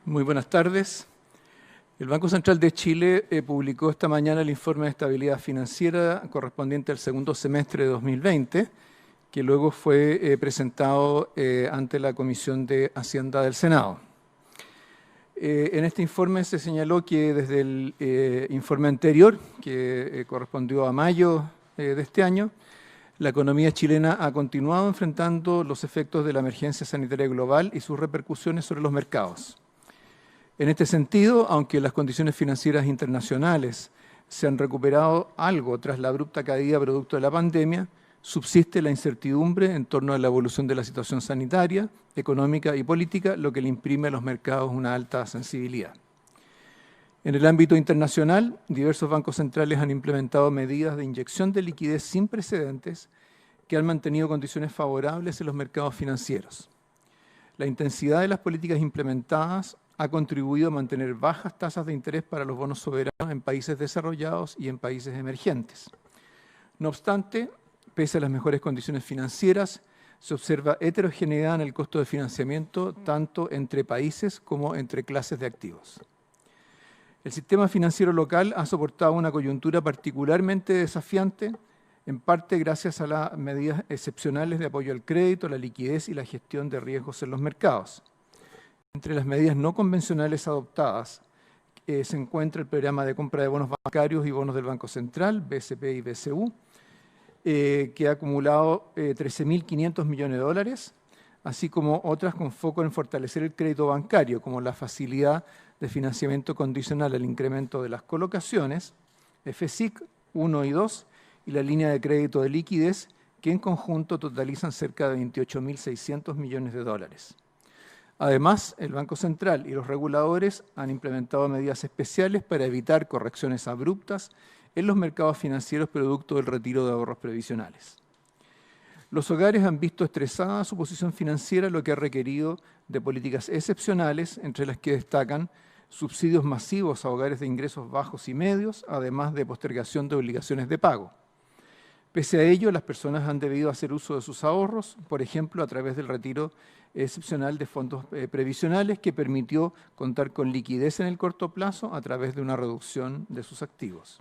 Muy buenas tardes. El Banco Central de Chile publicó esta mañana el informe de estabilidad financiera correspondiente al segundo semestre de 2020, que luego fue presentado ante la Comisión de Hacienda del Senado. En este informe se señaló que desde el informe anterior, que correspondió a mayo de este año, la economía chilena ha continuado enfrentando los efectos de la emergencia sanitaria global y sus repercusiones sobre los mercados. En este sentido, aunque las condiciones financieras internacionales se han recuperado algo tras la abrupta caída producto de la pandemia, subsiste la incertidumbre en torno a la evolución de la situación sanitaria, económica y política, lo que le imprime a los mercados una alta sensibilidad. En el ámbito internacional, diversos bancos centrales han implementado medidas de inyección de liquidez sin precedentes que han mantenido condiciones favorables en los mercados financieros. La intensidad de las políticas implementadas ha contribuido a mantener bajas tasas de interés para los bonos soberanos en países desarrollados y en países emergentes. No obstante, pese a las mejores condiciones financieras, se observa heterogeneidad en el costo de financiamiento tanto entre países como entre clases de activos. El sistema financiero local ha soportado una coyuntura particularmente desafiante, en parte gracias a las medidas excepcionales de apoyo al crédito, la liquidez y la gestión de riesgos en los mercados. Entre las medidas no convencionales adoptadas se encuentra el programa de compra de bonos bancarios y bonos del Banco Central, BCP y BCU, que ha acumulado 13.500 millones de dólares, así como otras con foco en fortalecer el crédito bancario, como la facilidad de financiamiento condicional al incremento de las colocaciones, FSIC 1 y 2, y la línea de crédito de liquidez, que en conjunto totalizan cerca de 28.600 millones de dólares. Además, el Banco Central y los reguladores han implementado medidas especiales para evitar correcciones abruptas en los mercados financieros producto del retiro de ahorros previsionales. Los hogares han visto estresada su posición financiera, lo que ha requerido de políticas excepcionales, entre las que destacan subsidios masivos a hogares de ingresos bajos y medios, además de postergación de obligaciones de pago. Pese a ello, las personas han debido hacer uso de sus ahorros, por ejemplo, a través del retiro excepcional de fondos previsionales que permitió contar con liquidez en el corto plazo a través de una reducción de sus activos.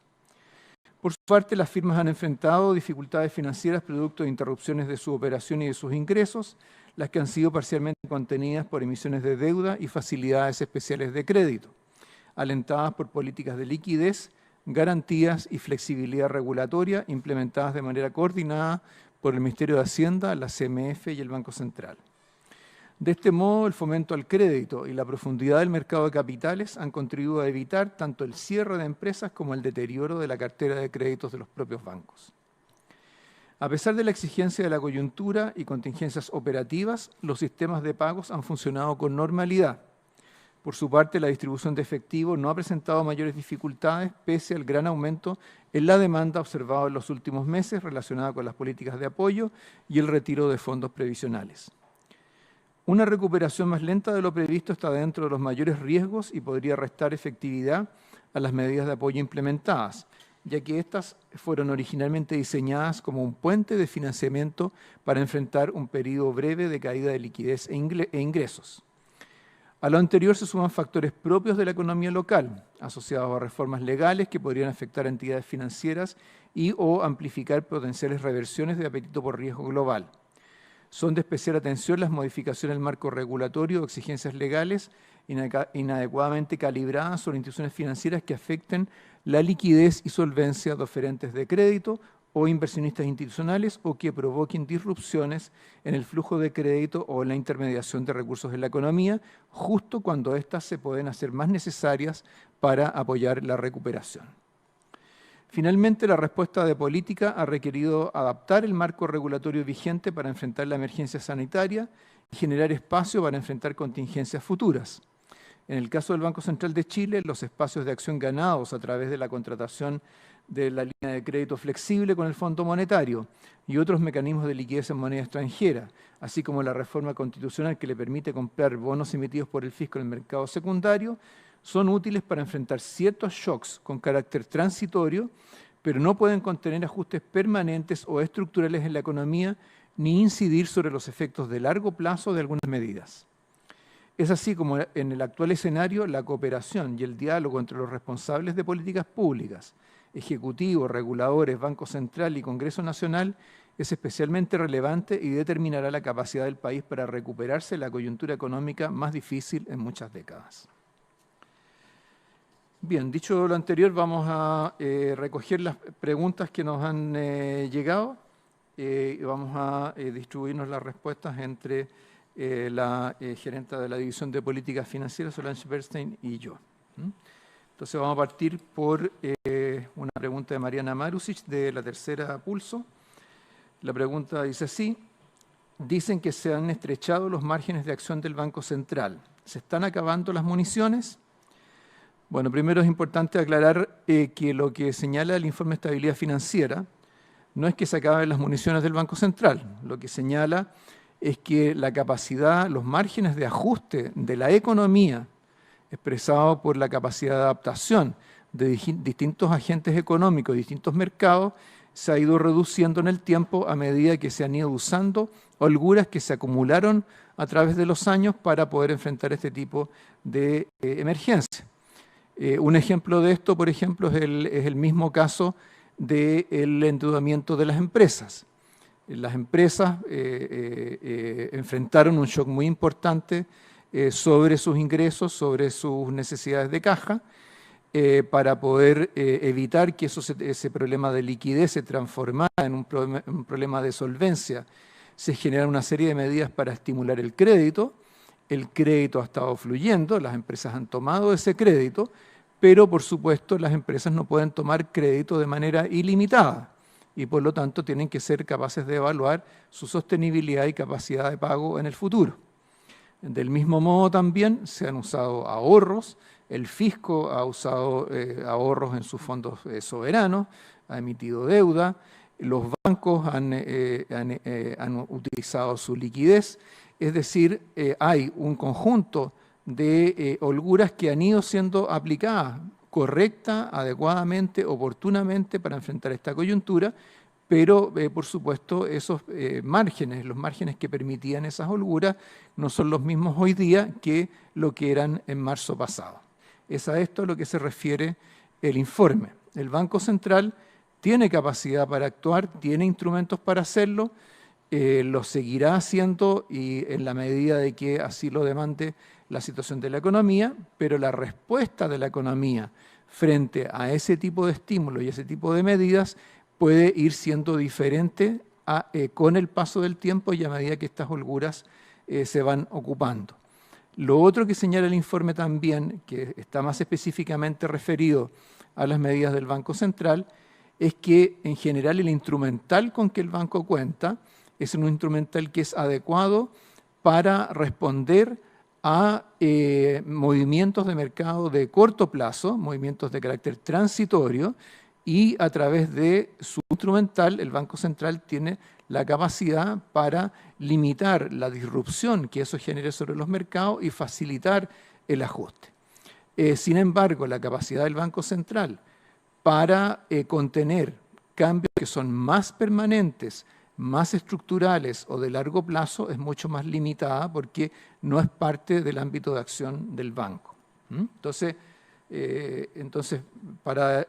Por su parte, las firmas han enfrentado dificultades financieras producto de interrupciones de su operación y de sus ingresos, las que han sido parcialmente contenidas por emisiones de deuda y facilidades especiales de crédito, alentadas por políticas de liquidez, garantías y flexibilidad regulatoria implementadas de manera coordinada por el Ministerio de Hacienda, la CMF y el Banco Central. De este modo, el fomento al crédito y la profundidad del mercado de capitales han contribuido a evitar tanto el cierre de empresas como el deterioro de la cartera de créditos de los propios bancos. A pesar de la exigencia de la coyuntura y contingencias operativas, los sistemas de pagos han funcionado con normalidad. Por su parte, la distribución de efectivo no ha presentado mayores dificultades pese al gran aumento en la demanda observado en los últimos meses relacionada con las políticas de apoyo y el retiro de fondos previsionales. Una recuperación más lenta de lo previsto está dentro de los mayores riesgos y podría restar efectividad a las medidas de apoyo implementadas, ya que estas fueron originalmente diseñadas como un puente de financiamiento para enfrentar un periodo breve de caída de liquidez e ingresos. A lo anterior se suman factores propios de la economía local, asociados a reformas legales que podrían afectar a entidades financieras y o amplificar potenciales reversiones de apetito por riesgo global. Son de especial atención las modificaciones del marco regulatorio o exigencias legales inadecuadamente calibradas sobre instituciones financieras que afecten la liquidez y solvencia de oferentes de crédito o inversionistas institucionales o que provoquen disrupciones en el flujo de crédito o en la intermediación de recursos en la economía, justo cuando éstas se pueden hacer más necesarias para apoyar la recuperación. Finalmente, la respuesta de política ha requerido adaptar el marco regulatorio vigente para enfrentar la emergencia sanitaria y generar espacio para enfrentar contingencias futuras. En el caso del Banco Central de Chile, los espacios de acción ganados a través de la contratación de la línea de crédito flexible con el Fondo Monetario y otros mecanismos de liquidez en moneda extranjera, así como la reforma constitucional que le permite comprar bonos emitidos por el fisco en el mercado secundario, son útiles para enfrentar ciertos shocks con carácter transitorio, pero no pueden contener ajustes permanentes o estructurales en la economía ni incidir sobre los efectos de largo plazo de algunas medidas. Es así como en el actual escenario la cooperación y el diálogo entre los responsables de políticas públicas, ejecutivos, reguladores, Banco Central y Congreso Nacional, es especialmente relevante y determinará la capacidad del país para recuperarse de la coyuntura económica más difícil en muchas décadas. Bien, dicho lo anterior, vamos a recoger las preguntas que nos han llegado y vamos a distribuirnos las respuestas entre la gerenta de la División de Políticas Financieras, Solange Bernstein, y yo. Entonces vamos a partir por una pregunta de Mariana Marusic, de la Tercera Pulso. La pregunta dice así: dicen que se han estrechado los márgenes de acción del Banco Central. ¿Se están acabando las municiones? Bueno, primero es importante aclarar que lo que señala el informe de estabilidad financiera no es que se acaben las municiones del Banco Central. Lo que señala es que la capacidad, los márgenes de ajuste de la economía, expresado por la capacidad de adaptación de distintos agentes económicos, distintos mercados, se ha ido reduciendo en el tiempo a medida que se han ido usando holguras que se acumularon a través de los años para poder enfrentar este tipo de emergencia. Un ejemplo de esto, por ejemplo, es el mismo caso del endeudamiento de las empresas. Las empresas enfrentaron un shock muy importante sobre sus ingresos, sobre sus necesidades de caja, para poder evitar que ese problema de liquidez se transformara en un problema de solvencia. Se generaron una serie de medidas para estimular el crédito. El crédito ha estado fluyendo, las empresas han tomado ese crédito, pero por supuesto las empresas no pueden tomar crédito de manera ilimitada y por lo tanto tienen que ser capaces de evaluar su sostenibilidad y capacidad de pago en el futuro. Del mismo modo también se han usado ahorros, el fisco ha usado ahorros en sus fondos soberanos, ha emitido deuda, los bancos han utilizado su liquidez, es decir, hay un conjunto de holguras que han ido siendo aplicadas correcta, adecuadamente, oportunamente para enfrentar esta coyuntura, pero por supuesto esos márgenes, los márgenes que permitían esas holguras, no son los mismos hoy día que lo que eran en marzo pasado. Es a esto a lo que se refiere el informe. El Banco Central tiene capacidad para actuar, tiene instrumentos para hacerlo, lo seguirá haciendo y en la medida de que así lo demande la situación de la economía, pero la respuesta de la economía frente a ese tipo de estímulos y ese tipo de medidas puede ir siendo diferente con el paso del tiempo y a medida que estas holguras se van ocupando. Lo otro que señala el informe también, que está más específicamente referido a las medidas del Banco Central, es que en general el instrumental con que el banco cuenta es un instrumental que es adecuado para responder a movimientos de mercado de corto plazo, movimientos de carácter transitorio, y a través de su instrumental el Banco Central tiene la capacidad para limitar la disrupción que eso genere sobre los mercados y facilitar el ajuste. Sin embargo, la capacidad del Banco Central para contener cambios que son más permanentes, más estructurales o de largo plazo es mucho más limitada porque no es parte del ámbito de acción del banco. Entonces para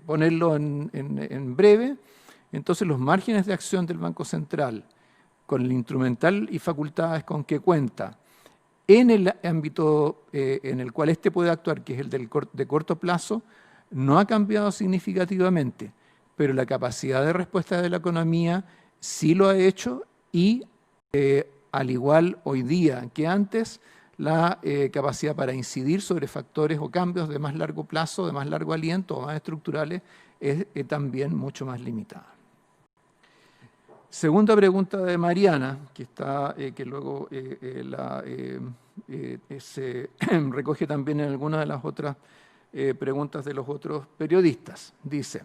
ponerlo en breve, entonces los márgenes de acción del Banco Central con el instrumental y facultades con que cuenta en el ámbito en el cual éste puede actuar, que es el de corto plazo, no ha cambiado significativamente, pero la capacidad de respuesta de la economía sí lo ha hecho y, al igual hoy día que antes, la capacidad para incidir sobre factores o cambios de más largo plazo, de más largo aliento o más estructurales, es también mucho más limitada. Segunda pregunta de Mariana, que luego se recoge también en algunas de las otras preguntas de los otros periodistas. Dice: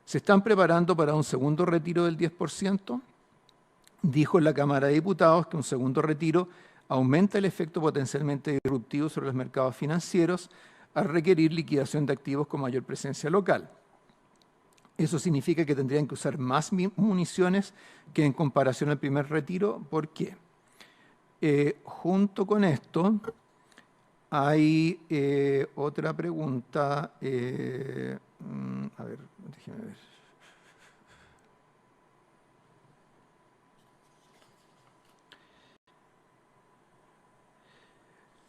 ¿se están preparando para un segundo retiro del 10%? Dijo en la Cámara de Diputados que un segundo retiro aumenta el efecto potencialmente disruptivo sobre los mercados financieros al requerir liquidación de activos con mayor presencia local. Eso significa que tendrían que usar más municiones que en comparación al primer retiro. ¿Por qué? Junto con esto, hay otra pregunta. A ver, déjeme ver.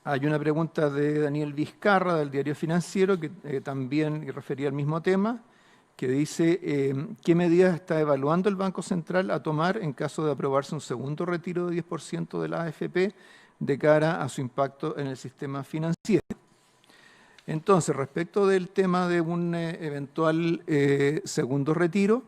Hay una pregunta de Daniel Vizcarra, del Diario Financiero, que también refería al mismo tema, que dice, ¿qué medidas está evaluando el Banco Central a tomar en caso de aprobarse un segundo retiro de 10% de la AFP de cara a su impacto en el sistema financiero? Entonces, respecto del tema de un eventual segundo retiro,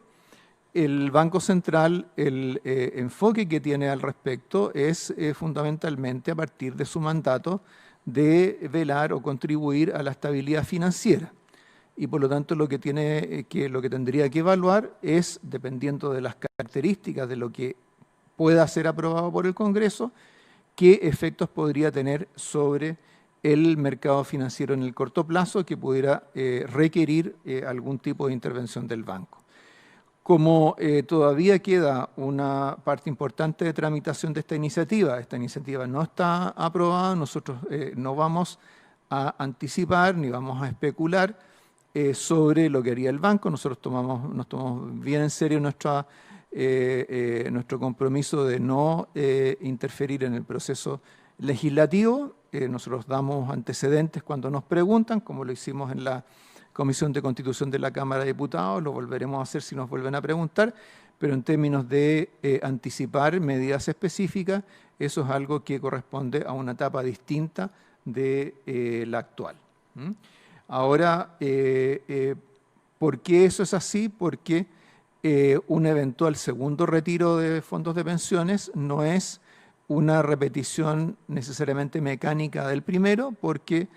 el Banco Central, el enfoque que tiene al respecto es fundamentalmente a partir de su mandato de velar o contribuir a la estabilidad financiera. Y por lo tanto lo que tendría que evaluar es, dependiendo de las características de lo que pueda ser aprobado por el Congreso, qué efectos podría tener sobre el mercado financiero en el corto plazo que pudiera requerir algún tipo de intervención del banco. Como todavía queda una parte importante de tramitación de esta iniciativa no está aprobada, nosotros no vamos a anticipar ni vamos a especular sobre lo que haría el banco. Nosotros nos tomamos bien en serio nuestro compromiso de no interferir en el proceso legislativo. Nosotros damos antecedentes cuando nos preguntan, como lo hicimos en la Comisión de Constitución de la Cámara de Diputados, lo volveremos a hacer si nos vuelven a preguntar, pero en términos de anticipar medidas específicas, eso es algo que corresponde a una etapa distinta de la actual. Ahora, ¿por qué eso es así? Porque un eventual segundo retiro de fondos de pensiones no es una repetición necesariamente mecánica del primero, porque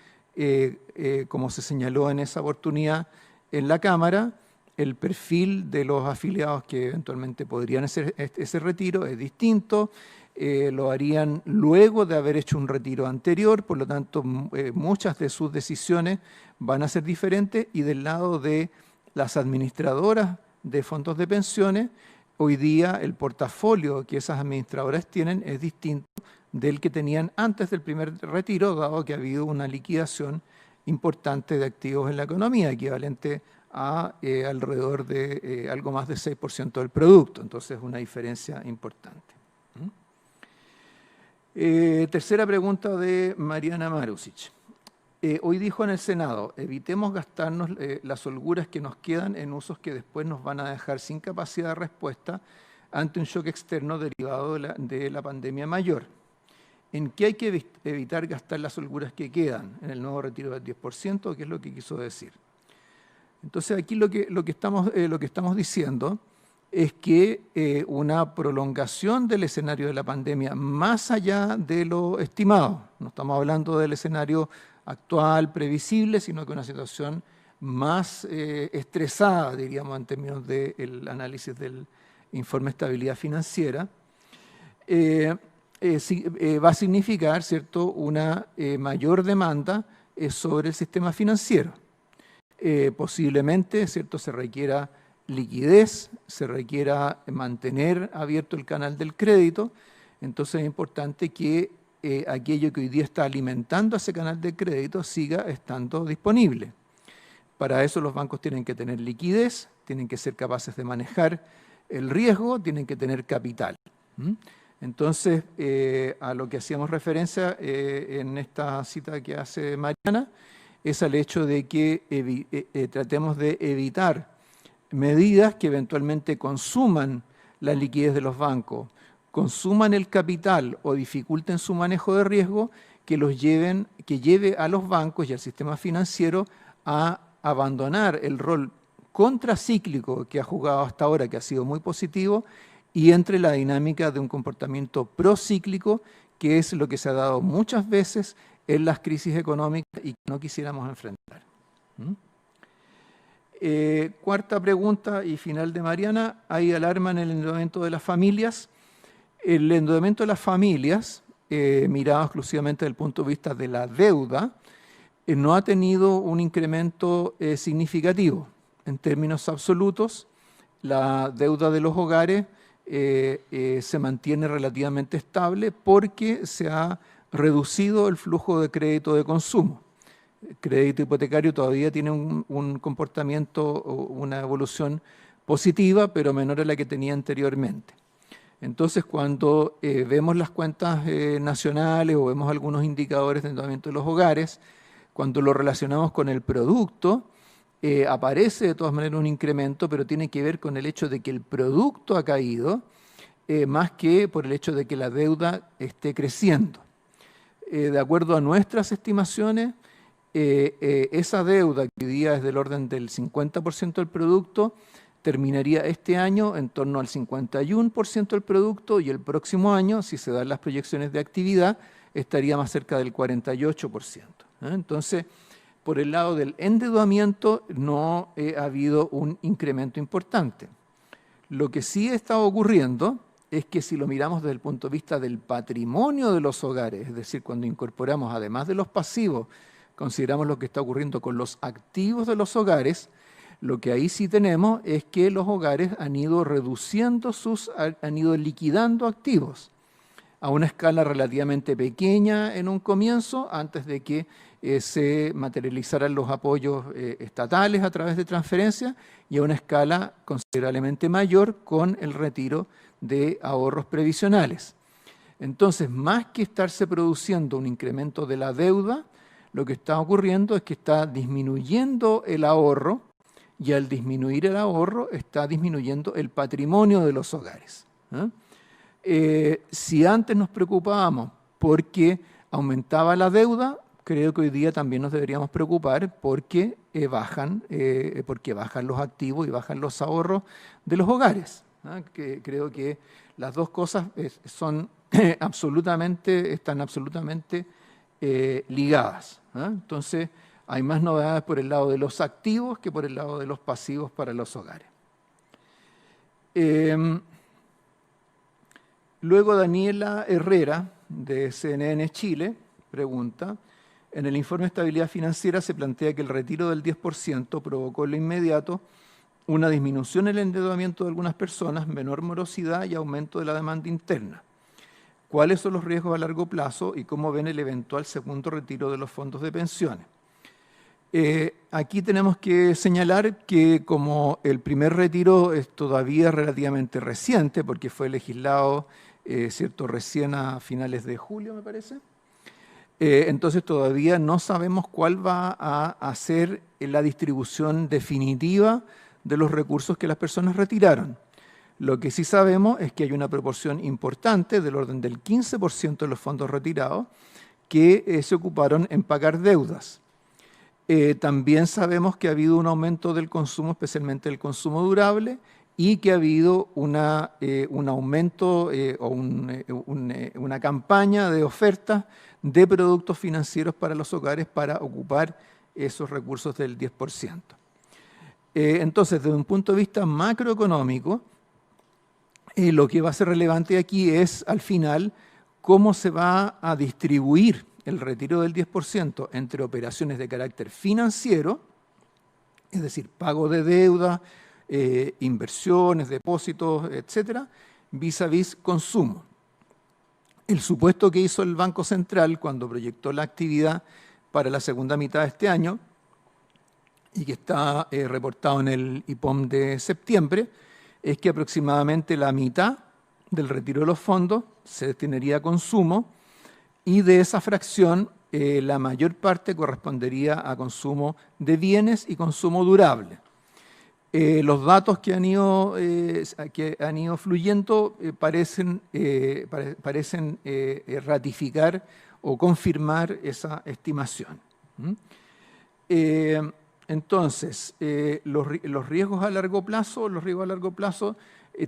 como se señaló en esa oportunidad en la Cámara, el perfil de los afiliados que eventualmente podrían hacer ese retiro es distinto, lo harían luego de haber hecho un retiro anterior, por lo tanto muchas de sus decisiones van a ser diferentes, y del lado de las administradoras de fondos de pensiones, hoy día el portafolio que esas administradoras tienen es distinto del que tenían antes del primer retiro, dado que ha habido una liquidación importante de activos en la economía, equivalente a alrededor de algo más de 6% del producto. Entonces, una diferencia importante. Tercera pregunta de Mariana Marusic. Hoy dijo en el Senado, evitemos gastarnos las holguras que nos quedan en usos que después nos van a dejar sin capacidad de respuesta ante un shock externo derivado de la pandemia mayor. ¿En qué hay que evitar gastar las holguras que quedan? ¿En el nuevo retiro del 10%? ¿Qué es lo que quiso decir? Entonces, aquí lo que estamos diciendo es que una prolongación del escenario de la pandemia más allá de lo estimado, no estamos hablando del escenario actual, previsible, sino que una situación más estresada, diríamos, en términos del análisis del informe de estabilidad financiera, va a significar, ¿cierto?, una mayor demanda sobre el sistema financiero. Posiblemente, ¿cierto?, se requiera liquidez, se requiera mantener abierto el canal del crédito. Entonces es importante que aquello que hoy día está alimentando ese canal de crédito siga estando disponible. Para eso los bancos tienen que tener liquidez, tienen que ser capaces de manejar el riesgo, tienen que tener capital. Entonces, a lo que hacíamos referencia en esta cita que hace Mariana, es al hecho de que tratemos de evitar medidas que eventualmente consuman la liquidez de los bancos, consuman el capital o dificulten su manejo de riesgo, que lleve a los bancos y al sistema financiero a abandonar el rol contracíclico que ha jugado hasta ahora, que ha sido muy positivo, y entre la dinámica de un comportamiento procíclico, que es lo que se ha dado muchas veces en las crisis económicas y que no quisiéramos enfrentar. Cuarta pregunta y final de Mariana. Hay alarma en el endeudamiento de las familias. El endeudamiento de las familias, mirado exclusivamente desde el punto de vista de la deuda, no ha tenido un incremento significativo. En términos absolutos, la deuda de los hogares se mantiene relativamente estable porque se ha reducido el flujo de crédito de consumo. El crédito hipotecario todavía tiene un comportamiento o una evolución positiva, pero menor a la que tenía anteriormente. Entonces, cuando vemos las cuentas nacionales o vemos algunos indicadores de endeudamiento de los hogares, cuando lo relacionamos con el producto, aparece de todas maneras un incremento, pero tiene que ver con el hecho de que el producto ha caído, más que por el hecho de que la deuda esté creciendo. De acuerdo a nuestras estimaciones, esa deuda que hoy día es del orden del 50% del producto, terminaría este año en torno al 51% del producto y el próximo año, si se dan las proyecciones de actividad, estaría más cerca del 48%. Entonces, por el lado del endeudamiento no ha habido un incremento importante. Lo que sí está ocurriendo es que si lo miramos desde el punto de vista del patrimonio de los hogares, es decir, cuando incorporamos además de los pasivos, consideramos lo que está ocurriendo con los activos de los hogares, lo que ahí sí tenemos es que los hogares han ido reduciendo han ido liquidando activos a una escala relativamente pequeña en un comienzo, antes de que se materializaran los apoyos estatales a través de transferencias, y a una escala considerablemente mayor con el retiro de ahorros previsionales. Entonces, más que estarse produciendo un incremento de la deuda, lo que está ocurriendo es que está disminuyendo el ahorro, y al disminuir el ahorro está disminuyendo el patrimonio de los hogares. Si antes nos preocupábamos porque aumentaba la deuda, creo que hoy día también nos deberíamos preocupar porque bajan los activos y bajan los ahorros de los hogares. Que creo que las dos cosas están absolutamente ligadas. Entonces, hay más novedades por el lado de los activos que por el lado de los pasivos para los hogares. Luego Daniela Herrera, de CNN Chile, pregunta: en el informe de estabilidad financiera se plantea que el retiro del 10% provocó en lo inmediato una disminución en el endeudamiento de algunas personas, menor morosidad y aumento de la demanda interna. ¿Cuáles son los riesgos a largo plazo y cómo ven el eventual segundo retiro de los fondos de pensiones? Aquí tenemos que señalar que como el primer retiro es todavía relativamente reciente, porque fue legislado recién a finales de julio, me parece, entonces todavía no sabemos cuál va a ser la distribución definitiva de los recursos que las personas retiraron. Lo que sí sabemos es que hay una proporción importante, del orden del 15% de los fondos retirados, que se ocuparon en pagar deudas. También sabemos que ha habido un aumento del consumo, especialmente el consumo durable, y que ha habido un aumento o una campaña de ofertas de productos financieros para los hogares para ocupar esos recursos del 10%. Entonces, desde un punto de vista macroeconómico, lo que va a ser relevante aquí es, al final, cómo se va a distribuir el retiro del 10% entre operaciones de carácter financiero, es decir, pago de deuda, inversiones, depósitos, etcétera, vis a vis consumo. El supuesto que hizo el Banco Central cuando proyectó la actividad para la segunda mitad de este año, y que está reportado en el IPOM de septiembre, es que aproximadamente la mitad del retiro de los fondos se destinaría a consumo, y de esa fracción la mayor parte correspondería a consumo de bienes y consumo durable. Los datos que han ido fluyendo parecen ratificar o confirmar esa estimación. Entonces, los riesgos a largo plazo,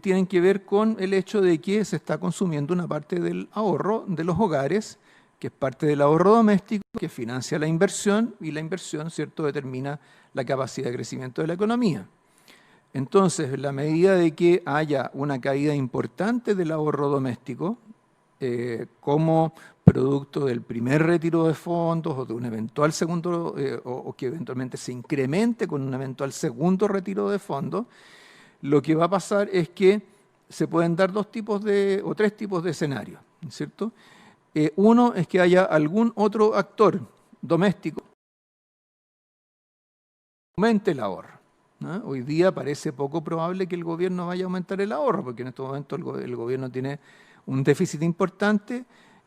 tienen que ver con el hecho de que se está consumiendo una parte del ahorro de los hogares, que es parte del ahorro doméstico, que financia la inversión, y la inversión, ¿cierto?, determina la capacidad de crecimiento de la economía. Entonces, en la medida de que haya una caída importante del ahorro doméstico, como producto del primer retiro de fondos o de un eventual segundo, o que eventualmente se incremente con un eventual segundo retiro de fondos, lo que va a pasar es que se pueden dar tres tipos de escenarios, ¿cierto? Uno es que haya algún otro actor doméstico que aumente el ahorro, ¿no? Hoy día parece poco probable que el gobierno vaya a aumentar el ahorro, porque en este momento el gobierno tiene un déficit importante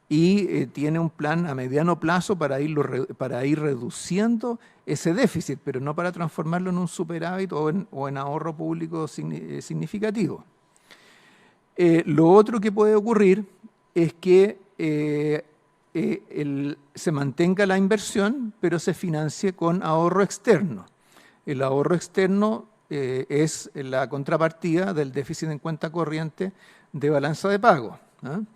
y tiene un plan a mediano plazo para ir reduciendo ese déficit, pero no para transformarlo en un superávit o en ahorro público significativo. Lo otro que puede ocurrir es que se mantenga la inversión, pero se financie con ahorro externo. El ahorro externo es la contrapartida del déficit en cuenta corriente de balanza de pago, ¿no?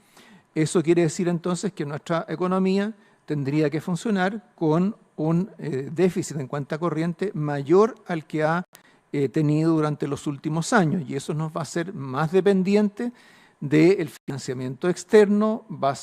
Eso quiere decir entonces que nuestra economía tendría que funcionar con un déficit en cuenta corriente mayor al que ha tenido durante los últimos años, y eso nos va a hacer más dependiente del financiamiento externo, va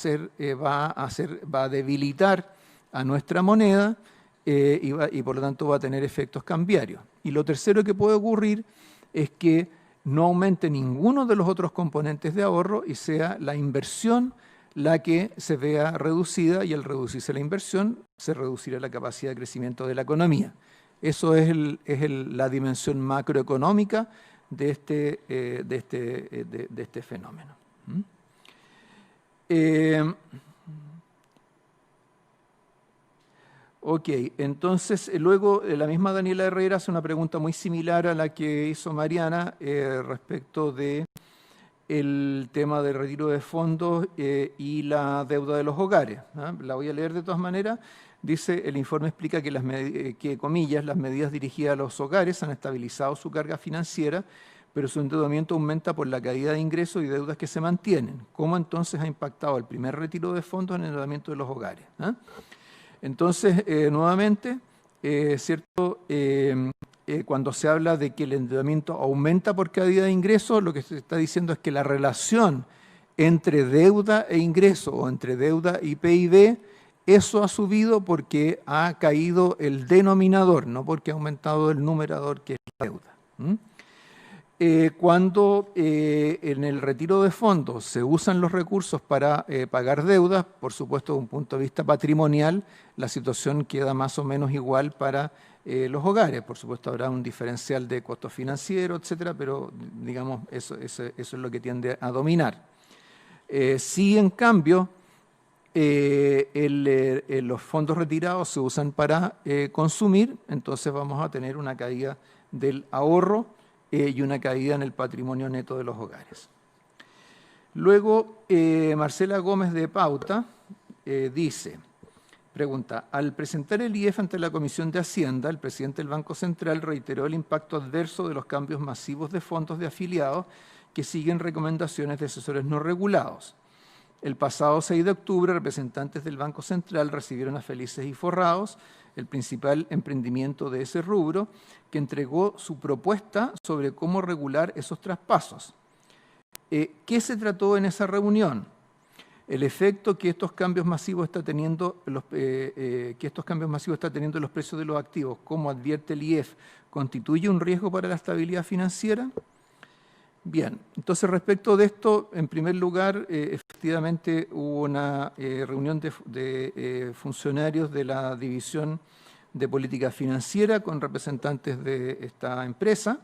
a debilitar a nuestra moneda y por lo tanto va a tener efectos cambiarios. Y lo tercero que puede ocurrir es que no aumente ninguno de los otros componentes de ahorro y sea la inversión la que se vea reducida, y al reducirse la inversión se reducirá la capacidad de crecimiento de la economía. Eso es la dimensión macroeconómica de este fenómeno. Ok, entonces luego la misma Daniela Herrera hace una pregunta muy similar a la que hizo Mariana respecto de el tema del retiro de fondos y la deuda de los hogares, ¿no? La voy a leer de todas maneras. Dice, el informe explica que, comillas, las medidas dirigidas a los hogares han estabilizado su carga financiera, pero su endeudamiento aumenta por la caída de ingresos y deudas que se mantienen. ¿Cómo entonces ha impactado el primer retiro de fondos en el endeudamiento de los hogares? ¿Ah? Entonces, nuevamente, ¿cierto? Cuando se habla de que el endeudamiento aumenta por caída de ingresos, lo que se está diciendo es que la relación entre deuda e ingreso o entre deuda y PIB, eso ha subido porque ha caído el denominador, no porque ha aumentado el numerador, que es la deuda. Cuando en el retiro de fondos se usan los recursos para pagar deudas, por supuesto, desde un punto de vista patrimonial, la situación queda más o menos igual para los hogares. Por supuesto, habrá un diferencial de costos financieros, etcétera, pero digamos, eso es lo que tiende a dominar. Si en cambio los fondos retirados se usan para consumir, entonces vamos a tener una caída del ahorro y una caída en el patrimonio neto de los hogares. Luego, Marcela Gómez de Pauta pregunta, al presentar el IEF ante la Comisión de Hacienda, el presidente del Banco Central reiteró el impacto adverso de los cambios masivos de fondos de afiliados que siguen recomendaciones de asesores no regulados. El pasado 6 de octubre, representantes del Banco Central recibieron a Felices y Forrados, el principal emprendimiento de ese rubro, que entregó su propuesta sobre cómo regular esos traspasos. ¿Qué se trató en esa reunión? El efecto que estos cambios masivos está teniendo los precios de los activos, como advierte el IEF, ¿constituye un riesgo para la estabilidad financiera? Bien, entonces respecto de esto, en primer lugar, efectivamente hubo una reunión de funcionarios de la División de Política Financiera con representantes de esta empresa.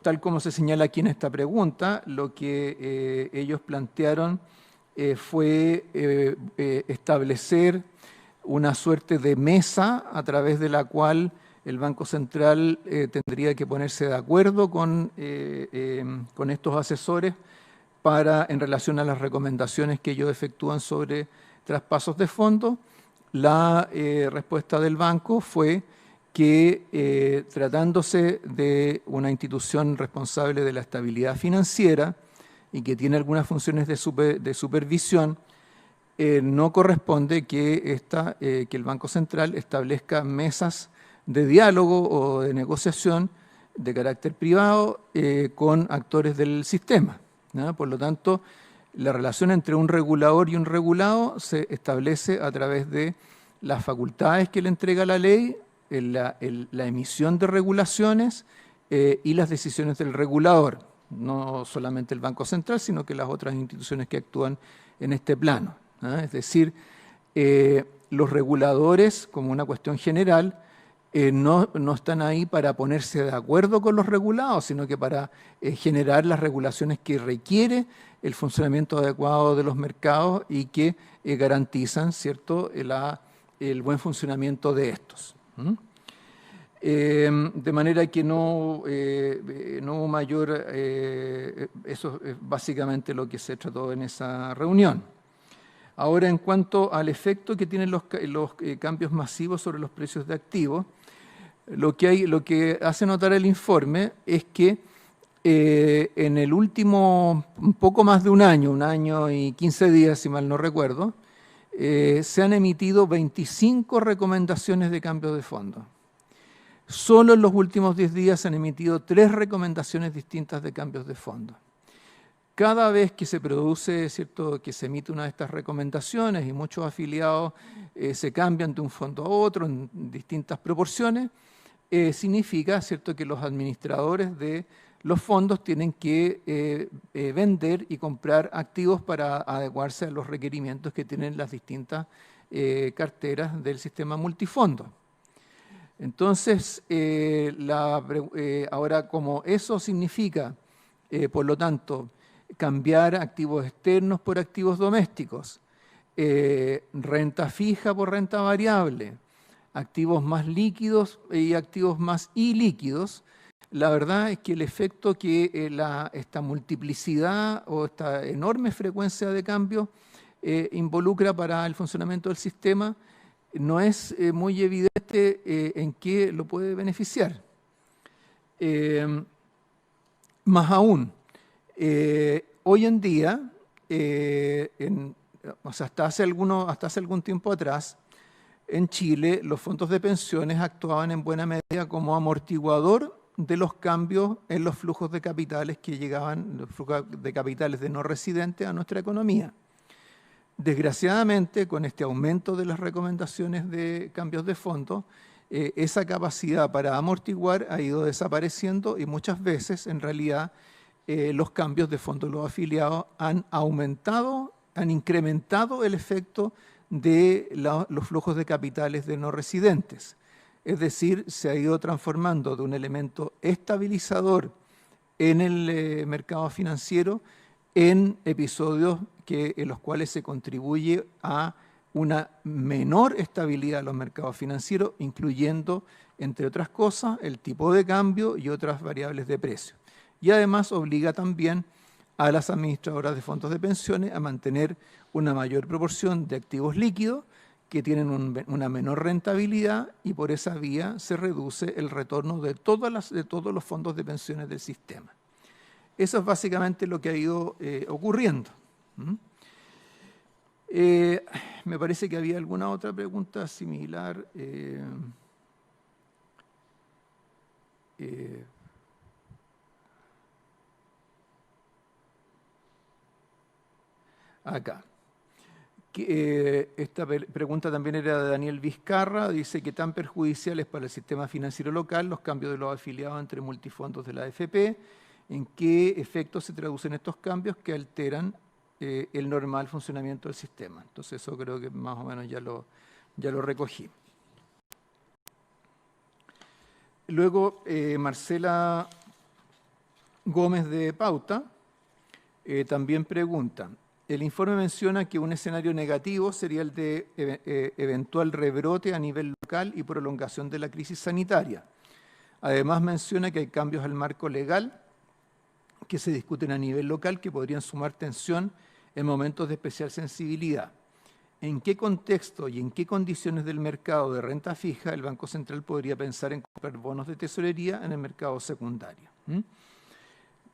Tal como se señala aquí en esta pregunta, lo que ellos plantearon fue establecer una suerte de mesa a través de la cual el Banco Central tendría que ponerse de acuerdo con estos asesores en relación a las recomendaciones que ellos efectúan sobre traspasos de fondos. La respuesta del banco fue que tratándose de una institución responsable de la estabilidad financiera y que tiene algunas funciones de supervisión, no corresponde que el Banco Central establezca mesas de diálogo o de negociación de carácter privado con actores del sistema, ¿no? Por lo tanto, la relación entre un regulador y un regulado se establece a través de las facultades que le entrega la ley, la emisión de regulaciones y las decisiones del regulador. no solamente el Banco Central, sino que las otras instituciones que actúan en este plano. Es decir, los reguladores, como una cuestión general, no están ahí para ponerse de acuerdo con los regulados, sino que para generar las regulaciones que requiere el funcionamiento adecuado de los mercados y que garantizan, ¿cierto?, el buen funcionamiento de estos. De manera que no hubo mayor... eso es básicamente lo que se trató en esa reunión. Ahora, en cuanto al efecto que tienen los cambios masivos sobre los precios de activos, lo que hace notar el informe es que en el último, un poco más de un año y 15 días, si mal no recuerdo, se han emitido 25 recomendaciones de cambios de fondo. Solo en los últimos 10 días se han emitido 3 recomendaciones distintas de cambios de fondo. Cada vez que se produce, ¿cierto?, que se emite una de estas recomendaciones y muchos afiliados se cambian de un fondo a otro en distintas proporciones, significa, ¿cierto?, que los administradores de los fondos tienen que vender y comprar activos para adecuarse a los requerimientos que tienen las distintas carteras del sistema multifondo. Entonces, ahora, como eso significa, por lo tanto, cambiar activos externos por activos domésticos, renta fija por renta variable, activos más líquidos y activos más ilíquidos, la verdad es que el efecto que esta multiplicidad o esta enorme frecuencia de cambio involucra para el funcionamiento del sistema no es muy evidente en qué lo puede beneficiar. Más aún, hoy en día, hasta hace algún tiempo atrás, en Chile los fondos de pensiones actuaban en buena medida como amortiguador de los cambios en los flujos de capitales que llegaban, los flujos de capitales de no residentes a nuestra economía. Desgraciadamente, con este aumento de las recomendaciones de cambios de fondos, esa capacidad para amortiguar ha ido desapareciendo y muchas veces, en realidad, los cambios de fondos de los afiliados han incrementado el efecto de los flujos de capitales de no residentes. Es decir, se ha ido transformando de un elemento estabilizador en el mercado financiero en episodios en los cuales se contribuye a una menor estabilidad de los mercados financieros, incluyendo, entre otras cosas, el tipo de cambio y otras variables de precio. Y además obliga también a las administradoras de fondos de pensiones a mantener una mayor proporción de activos líquidos que tienen una menor rentabilidad y por esa vía se reduce el retorno de todos los fondos de pensiones del sistema. Eso es básicamente lo que ha ido ocurriendo. Me parece que había alguna otra pregunta similar. Acá. Esta pregunta también era de Daniel Vizcarra. Dice que tan perjudiciales para el sistema financiero local los cambios de los afiliados entre multifondos de la AFP. ¿En qué efectos se traducen estos cambios que alteran el normal funcionamiento del sistema? Entonces eso creo que más o menos ya lo recogí. Luego, Marcela Gómez de Pauta también pregunta. El informe menciona que un escenario negativo sería el de eventual rebrote a nivel local y prolongación de la crisis sanitaria. Además menciona que hay cambios al marco legal que se discuten a nivel local que podrían sumar tensión en momentos de especial sensibilidad. ¿En qué contexto y en qué condiciones del mercado de renta fija el Banco Central podría pensar en comprar bonos de tesorería en el mercado secundario?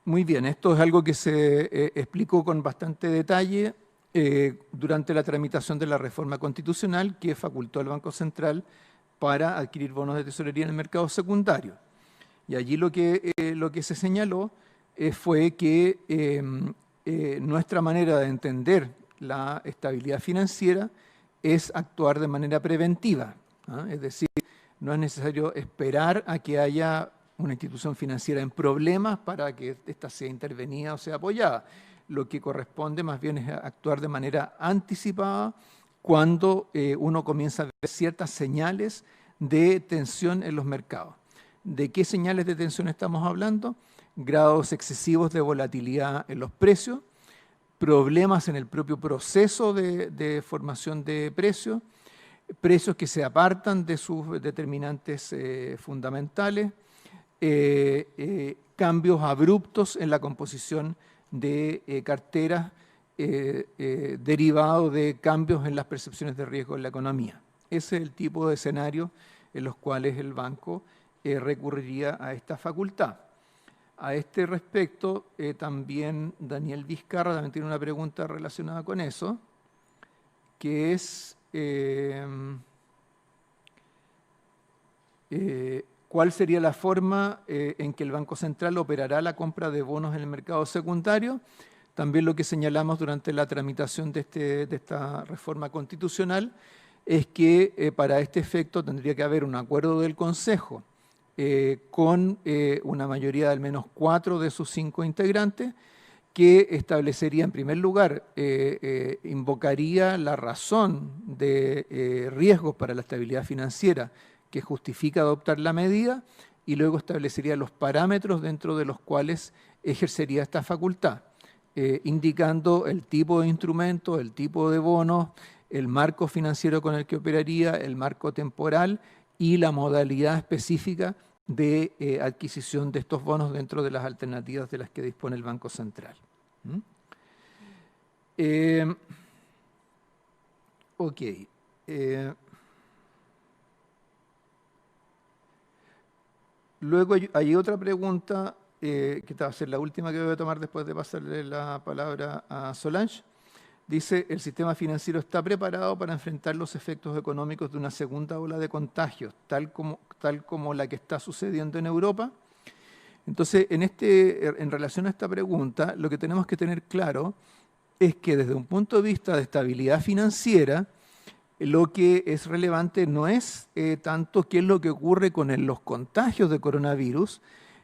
Muy bien, esto es algo que se explicó con bastante detalle durante la tramitación de la reforma constitucional que facultó al Banco Central para adquirir bonos de tesorería en el mercado secundario. Y allí lo que se señaló fue que nuestra manera de entender la estabilidad financiera es actuar de manera preventiva. Es decir, no es necesario esperar a que haya una institución financiera en problemas para que ésta sea intervenida o sea apoyada. Lo que corresponde más bien es actuar de manera anticipada cuando uno comienza a ver ciertas señales de tensión en los mercados. ¿De qué señales de tensión estamos hablando? Grados excesivos de volatilidad en los precios, problemas en el propio proceso de formación de precios, precios que se apartan de sus determinantes fundamentales, cambios abruptos en la composición de carteras derivados de cambios en las percepciones de riesgo en la economía. Ese es el tipo de escenario en los cuales el banco recurriría a esta facultad. A este respecto, también Daniel Vizcarra también tiene una pregunta relacionada con eso, que es ¿cuál sería la forma en que el Banco Central operará la compra de bonos en el mercado secundario? También lo que señalamos durante la tramitación de esta reforma constitucional es que para este efecto tendría que haber un acuerdo del Consejo con una mayoría de al menos 4 de sus 5 integrantes, que establecería en primer lugar, invocaría la razón de riesgos para la estabilidad financiera que justifica adoptar la medida y luego establecería los parámetros dentro de los cuales ejercería esta facultad, indicando el tipo de instrumento, el tipo de bonos, el marco financiero con el que operaría, el marco temporal y la modalidad específica de adquisición de estos bonos dentro de las alternativas de las que dispone el Banco Central. Ok. Luego hay otra pregunta, que va a ser la última que voy a tomar después de pasarle la palabra a Solange. Dice, ¿el sistema financiero está preparado para enfrentar los efectos económicos de una segunda ola de contagios, tal como la que está sucediendo en Europa? Entonces, en relación a esta pregunta, lo que tenemos que tener claro es que desde un punto de vista de estabilidad financiera, lo que es relevante no es tanto qué es lo que ocurre con los contagios de coronavirus,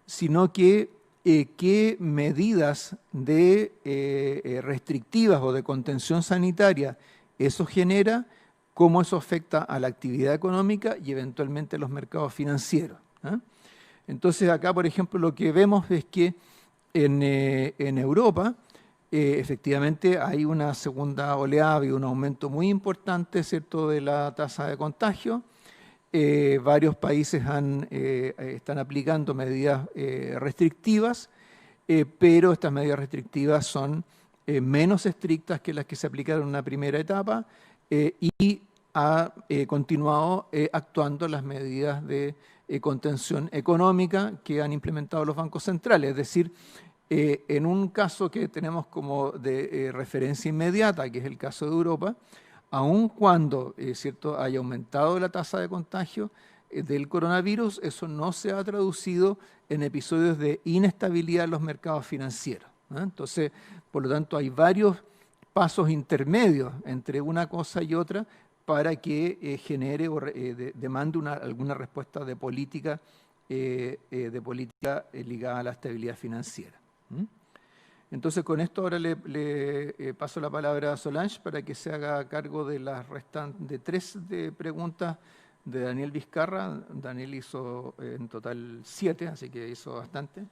sino que qué medidas restrictivas o de contención sanitaria eso genera, cómo eso afecta a la actividad económica y eventualmente a los mercados financieros. Entonces acá, por ejemplo, lo que vemos es que en Europa efectivamente hay una segunda oleada y un aumento muy importante, ¿cierto?, de la tasa de contagio. Varios países están aplicando medidas restrictivas, pero estas medidas restrictivas son menos estrictas que las que se aplicaron en una primera etapa y ha continuado actuando las medidas de contención económica que han implementado los bancos centrales. Es decir, en un caso que tenemos como de referencia inmediata, que es el caso de Europa, aun cuando ¿cierto?, haya aumentado la tasa de contagio del coronavirus, eso no se ha traducido en episodios de inestabilidad en los mercados financieros. Entonces, por lo tanto, hay varios pasos intermedios entre una cosa y otra para que genere o demande alguna respuesta de política ligada a la estabilidad financiera. Entonces, con esto ahora le paso la palabra a Solange para que se haga cargo de las restantes 3 preguntas de Daniel Vizcarra. Daniel hizo en total 7, así que hizo bastante.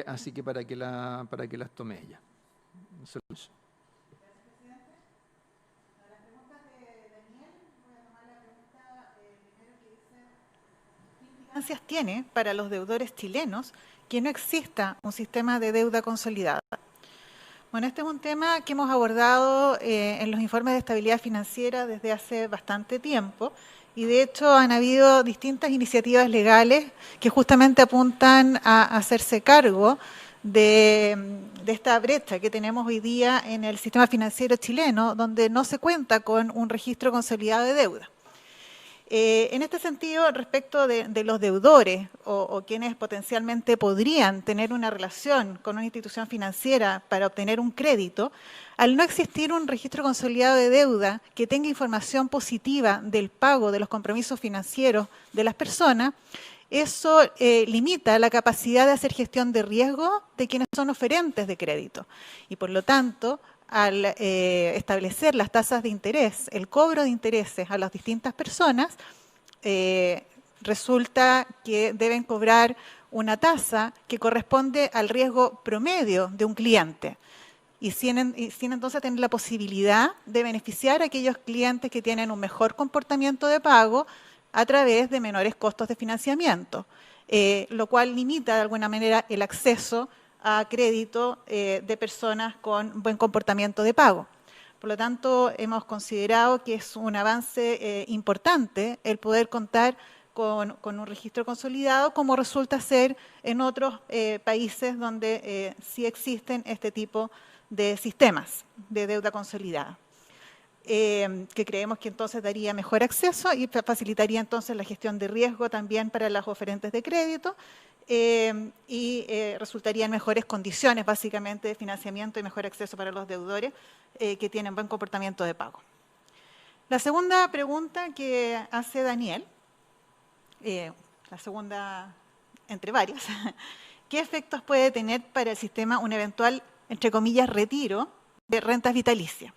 Así que para que las tome ella. Solange. Gracias, presidente. Para las preguntas de Daniel, voy a tomar la pregunta primero que dice: ¿qué implicancias tiene para los deudores chilenos que no exista un sistema de deuda consolidada? Bueno, este es un tema que hemos abordado en los informes de estabilidad financiera desde hace bastante tiempo y de hecho han habido distintas iniciativas legales que justamente apuntan a hacerse cargo de esta brecha que tenemos hoy día en el sistema financiero chileno, donde no se cuenta con un registro consolidado de deuda. En este sentido, respecto de los deudores o quienes potencialmente podrían tener una relación con una institución financiera para obtener un crédito, al no existir un registro consolidado de deuda que tenga información positiva del pago de los compromisos financieros de las personas, eso limita la capacidad de hacer gestión de riesgo de quienes son oferentes de crédito. Y por lo tanto, al establecer las tasas de interés, el cobro de intereses a las distintas personas, resulta que deben cobrar una tasa que corresponde al riesgo promedio de un cliente. Y sin entonces tener la posibilidad de beneficiar a aquellos clientes que tienen un mejor comportamiento de pago a través de menores costos de financiamiento, lo cual limita de alguna manera el acceso a crédito de personas con buen comportamiento de pago. Por lo tanto, hemos considerado que es un avance importante el poder contar con un registro consolidado, como resulta ser en otros países donde sí existen este tipo de sistemas de deuda consolidada, que creemos que entonces daría mejor acceso y facilitaría entonces la gestión de riesgo también para las oferentes de crédito y resultaría en mejores condiciones básicamente de financiamiento y mejor acceso para los deudores que tienen buen comportamiento de pago. La segunda pregunta que hace Daniel, la segunda entre varias, ¿qué efectos puede tener para el sistema un eventual, entre comillas, retiro de rentas vitalicias?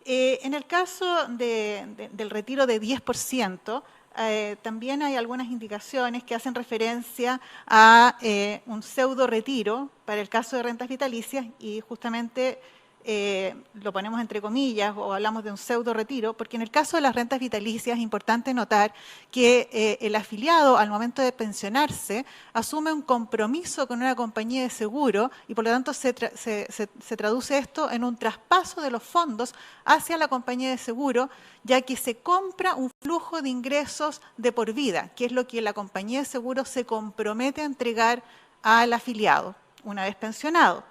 En el caso del retiro de 10%, también hay algunas indicaciones que hacen referencia a un pseudo retiro para el caso de rentas vitalicias y justamente lo ponemos entre comillas o hablamos de un pseudo retiro, porque en el caso de las rentas vitalicias es importante notar que el afiliado al momento de pensionarse asume un compromiso con una compañía de seguro y por lo tanto se traduce esto en un traspaso de los fondos hacia la compañía de seguro, ya que se compra un flujo de ingresos de por vida, que es lo que la compañía de seguro se compromete a entregar al afiliado una vez pensionado.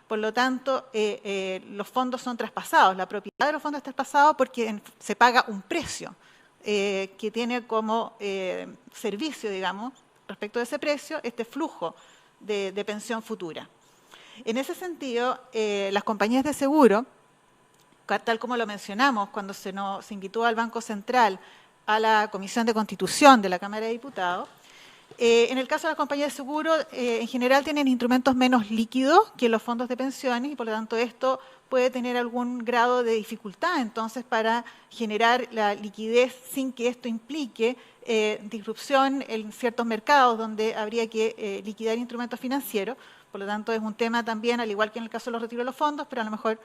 Por lo tanto, los fondos son traspasados, la propiedad de los fondos es traspasada porque se paga un precio que tiene como servicio, digamos, respecto de ese precio, este flujo de pensión futura. En ese sentido, las compañías de seguro, tal como lo mencionamos cuando se invitó al Banco Central a la Comisión de Constitución de la Cámara de Diputados, en el caso de las compañías de seguro, en general tienen instrumentos menos líquidos que los fondos de pensiones y por lo tanto esto puede tener algún grado de dificultad entonces para generar la liquidez sin que esto implique disrupción en ciertos mercados donde habría que liquidar instrumentos financieros. Por lo tanto es un tema también, al igual que en el caso de los retiros de los fondos, pero a lo mejor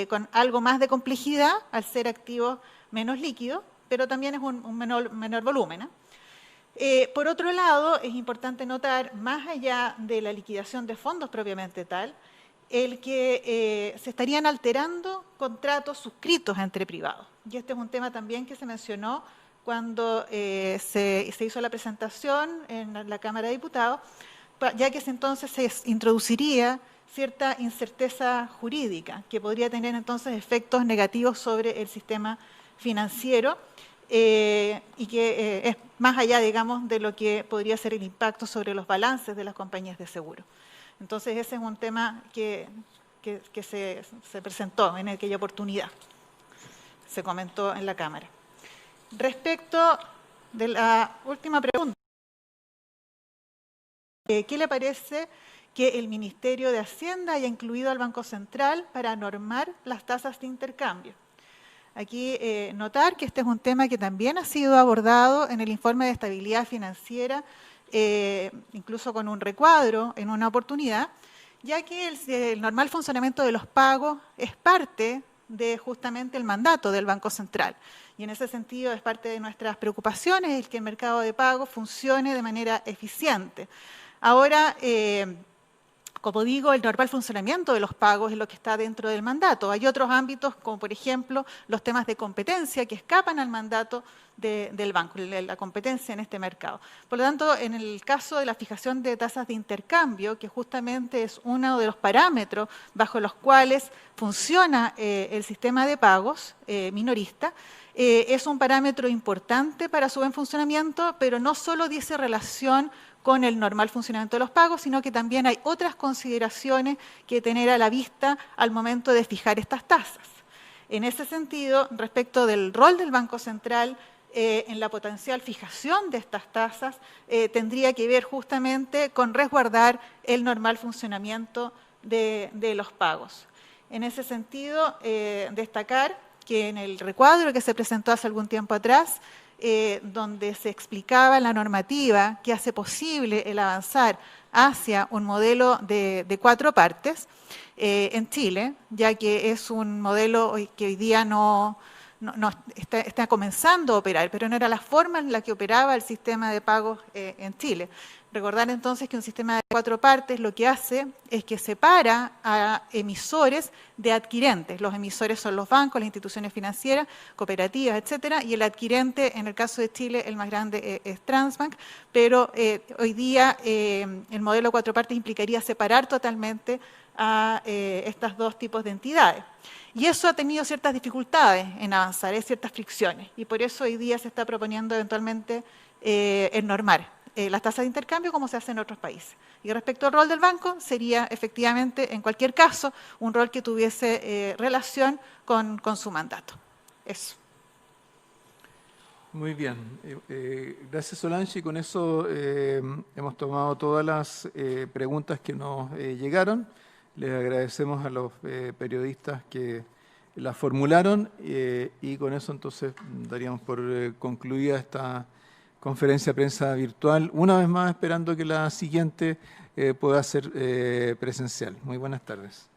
con algo más de complejidad al ser activos menos líquidos, pero también es un menor volumen, por otro lado, es importante notar, más allá de la liquidación de fondos propiamente tal, el que se estarían alterando contratos suscritos entre privados. Y este es un tema también que se mencionó cuando se hizo la presentación en la Cámara de Diputados, ya que entonces se introduciría cierta incerteza jurídica, que podría tener entonces efectos negativos sobre el sistema financiero, y que es más allá, digamos, de lo que podría ser el impacto sobre los balances de las compañías de seguro. Entonces, ese es un tema que se presentó en aquella oportunidad, se comentó en la Cámara. Respecto de la última pregunta, ¿qué le parece que el Ministerio de Hacienda haya incluido al Banco Central para normar las tasas de intercambio? Aquí notar que este es un tema que también ha sido abordado en el informe de estabilidad financiera, incluso con un recuadro en una oportunidad, ya que el normal funcionamiento de los pagos es parte de justamente el mandato del Banco Central. Y en ese sentido es parte de nuestras preocupaciones el que el mercado de pagos funcione de manera eficiente. Ahora, como digo, el normal funcionamiento de los pagos es lo que está dentro del mandato. Hay otros ámbitos, como por ejemplo los temas de competencia que escapan al mandato del banco, la competencia en este mercado. Por lo tanto, en el caso de la fijación de tasas de intercambio, que justamente es uno de los parámetros bajo los cuales funciona el sistema de pagos minorista, es un parámetro importante para su buen funcionamiento, pero no solo dice relación con el normal funcionamiento de los pagos, sino que también hay otras consideraciones que tener a la vista al momento de fijar estas tasas. En ese sentido, respecto del rol del Banco Central en la potencial fijación de estas tasas tendría que ver justamente con resguardar el normal funcionamiento de los pagos. En ese sentido, destacar que en el recuadro que se presentó hace algún tiempo atrás, donde se explicaba la normativa que hace posible el avanzar hacia un modelo de 4 partes en Chile, ya que es un modelo que hoy día no está comenzando a operar, pero no era la forma en la que operaba el sistema de pagos en Chile. Recordar entonces que un sistema de 4 partes lo que hace es que separa a emisores de adquirentes. Los emisores son los bancos, las instituciones financieras, cooperativas, etcétera, y el adquirente, en el caso de Chile, el más grande es Transbank, pero hoy día el modelo 4 partes implicaría separar totalmente a estos 2 tipos de entidades. Y eso ha tenido ciertas dificultades en avanzar, ciertas fricciones, y por eso hoy día se está proponiendo eventualmente normar las tasas de intercambio como se hace en otros países. Y respecto al rol del banco, sería efectivamente, en cualquier caso, un rol que tuviese relación con su mandato. Eso. Muy bien. Gracias, Solange. Y con eso hemos tomado todas las preguntas que nos llegaron. Les agradecemos a los periodistas que las formularon y con eso entonces daríamos por concluida esta conferencia de prensa virtual, una vez más esperando que la siguiente pueda ser presencial. Muy buenas tardes.